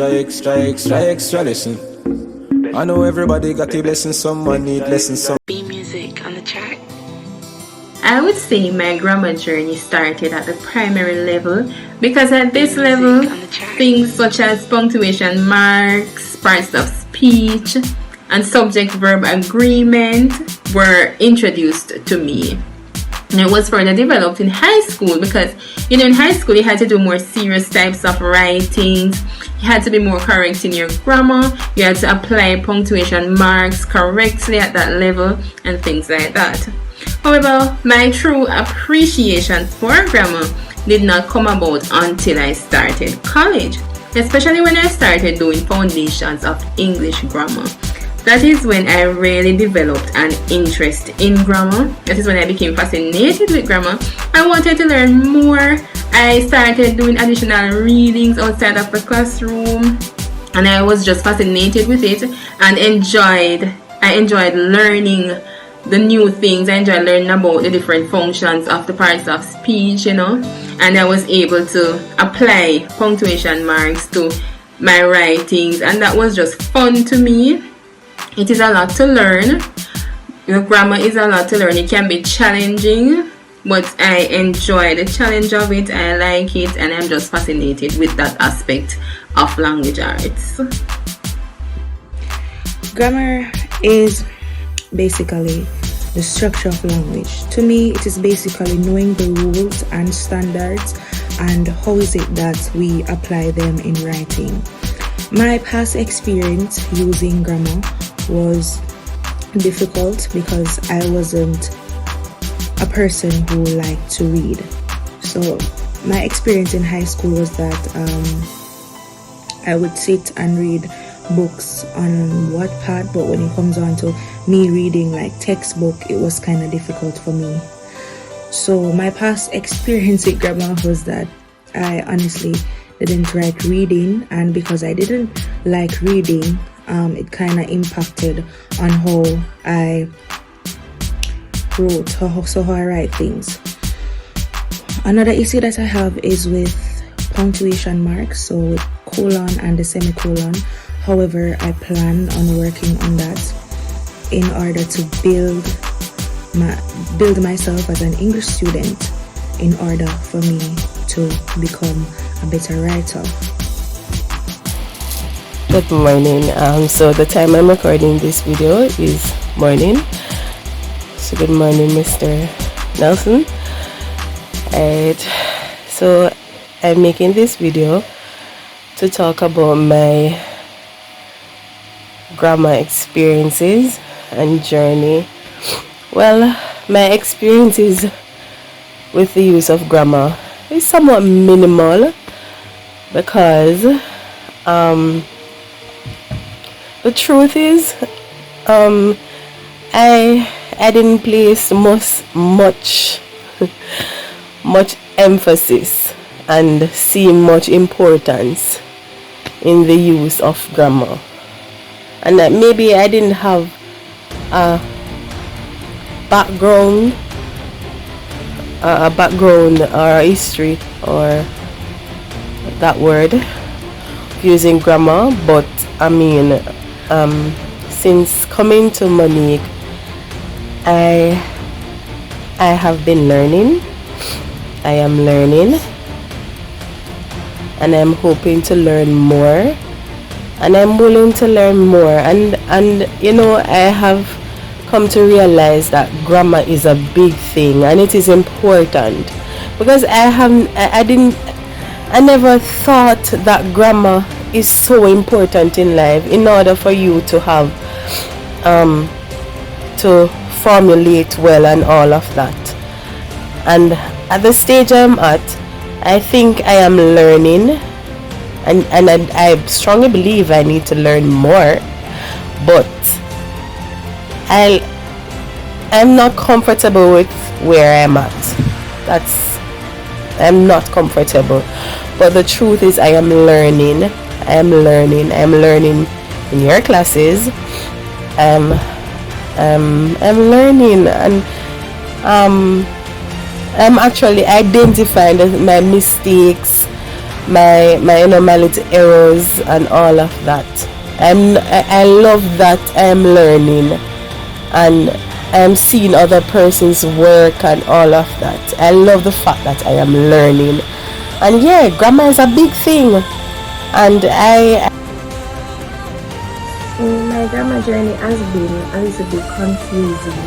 Extra lesson. I know everybody got a blessing, someone need lessons, some B music on the track. I would say my grammar journey started at the primary level because at this level, things such as punctuation marks, parts of speech, and subject-verb agreement were introduced to me. And it was further developed in high school because, in high school you had to do more serious types of writings. You had to be more correct in your grammar. You had to apply punctuation marks correctly at that level and things like that. However, my true appreciation for grammar did not come about until I started college, especially when I started doing foundations of English grammar. That is when I really developed an interest in grammar. That is when I became fascinated with grammar. I wanted to learn more. I started doing additional readings outside of the classroom, and I was just fascinated with it and I enjoyed learning the new things. I enjoyed learning about the different functions of the parts of speech, and I was able to apply punctuation marks to my writings, and that was just fun to me. It is a lot to learn. Grammar is a lot to learn. It can be challenging, but I enjoy the challenge of it. I like it, and I'm just fascinated with that aspect of language arts. Grammar is basically the structure of language. To me, it is basically knowing the rules and standards and how is it that we apply them in writing. My past experience using grammar was difficult because I wasn't a person who liked to read. So my experience in high school was that I would sit and read books on Wattpad, but when it comes on to me reading like textbook, it was kind of difficult for me. So my past experience with grammar was that I honestly didn't like reading, and because I didn't like reading, it kind of impacted on how I wrote, how I write things. Another issue that I have is with punctuation marks, so with colon and the semicolon. However, I plan on working on that in order to build myself as an English student in order for me to become a better writer. Good morning. So the time I'm recording this video is morning. So good morning, Mr. Nelson. Alright. So I'm making this video to talk about my grammar experiences and journey. Well, my experiences with the use of grammar is somewhat minimal because the truth is I didn't place much emphasis and see much importance in the use of grammar, and that maybe I didn't have a background or a history or that word using grammar. But I mean, since coming to Monique, I have been learning. I am learning, and I'm hoping to learn more, and I'm willing to learn more, and I have come to realize that grammar is a big thing and it is important, because I never thought that grammar is so important in life in order for you to have to formulate well and all of that. And at the stage I'm at, I think I am learning, and I strongly believe I need to learn more, but I'm not comfortable with where I'm at. I'm not comfortable, but the truth is I am learning. I'm learning in your classes. I'm learning, and I'm actually identifying my mistakes my little errors and all of that. I love that I'm learning and I'm seeing other person's work and all of that. I love the fact that I am learning. And yeah, grammar is a big thing. And my grammar journey has been a little bit confusing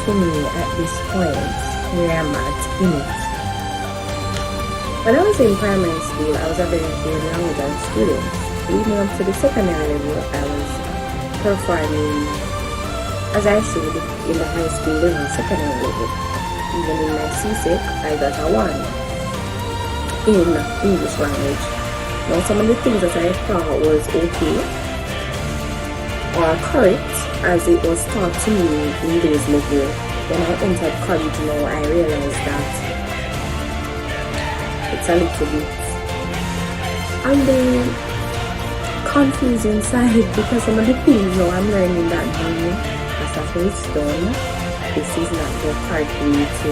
to me at this point where I'm at in it. When I was in primary school, I was a very language student. Leading up to the secondary level, I was performing, as I said, in the high school level, secondary level. Even in my CSEC, I got a 1 in English language. Now, some of the things that I thought was okay or correct as it was taught to me in those level. When I entered college now, I realized that it's a little bit on the confusing side because some of the things now I'm learning that as after it's done, this is not the correct way to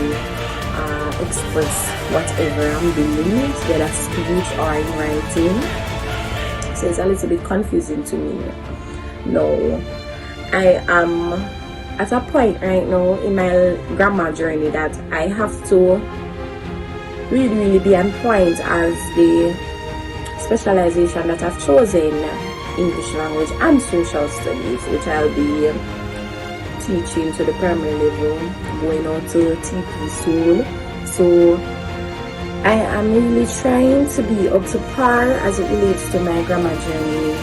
express whatever I'm doing, whether speech or in writing. So it's a little bit confusing to me. No, I am at a point right now in my grammar journey that I have to really be on point as the specialization that I've chosen, English language and social studies, which I'll be teaching to the primary level, going on to TP soon. So I am really trying to be up to par as it relates to my grammar journey.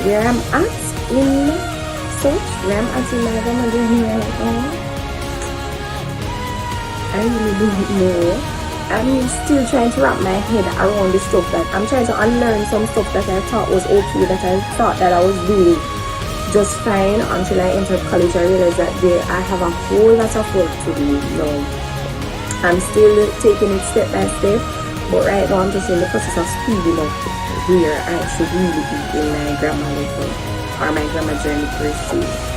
Where I'm at in my grammar journey right now, I really don't know. I'm still trying to wrap my head around the stuff that I'm trying to unlearn some stuff that I thought was okay, that I thought that I was doing just fine until I entered college. I realized that I have a whole lot of work to do. I'm still taking it step by step, but right now I'm just in the process of speeding up where I should really be in my grammar level or my grammar journey per se.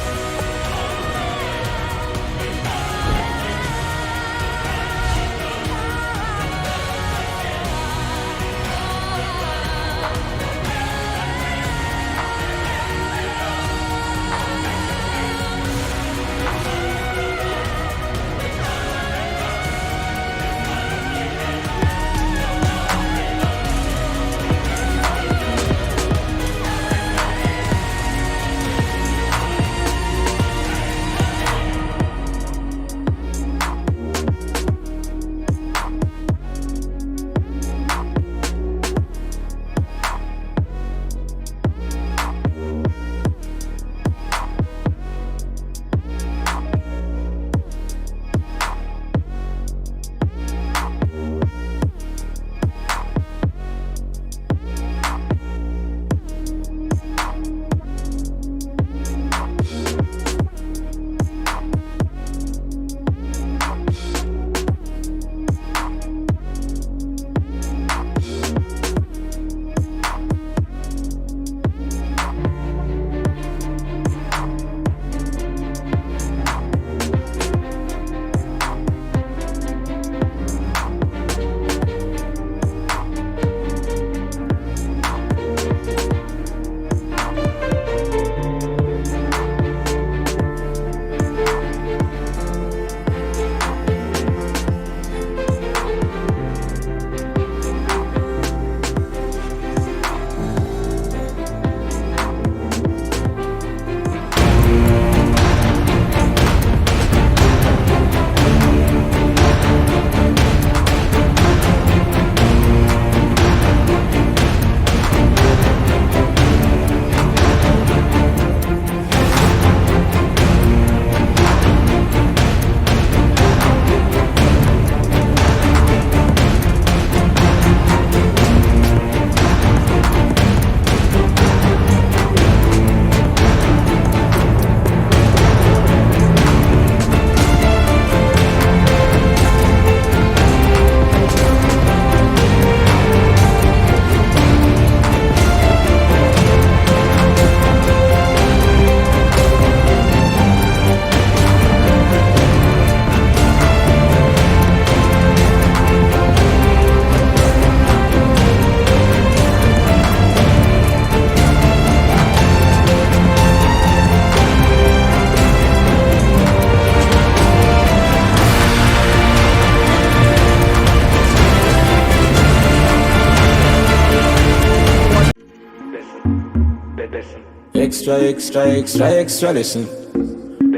extra lesson.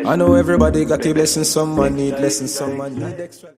I know everybody got a blessing, someone need lesson, someone need extra.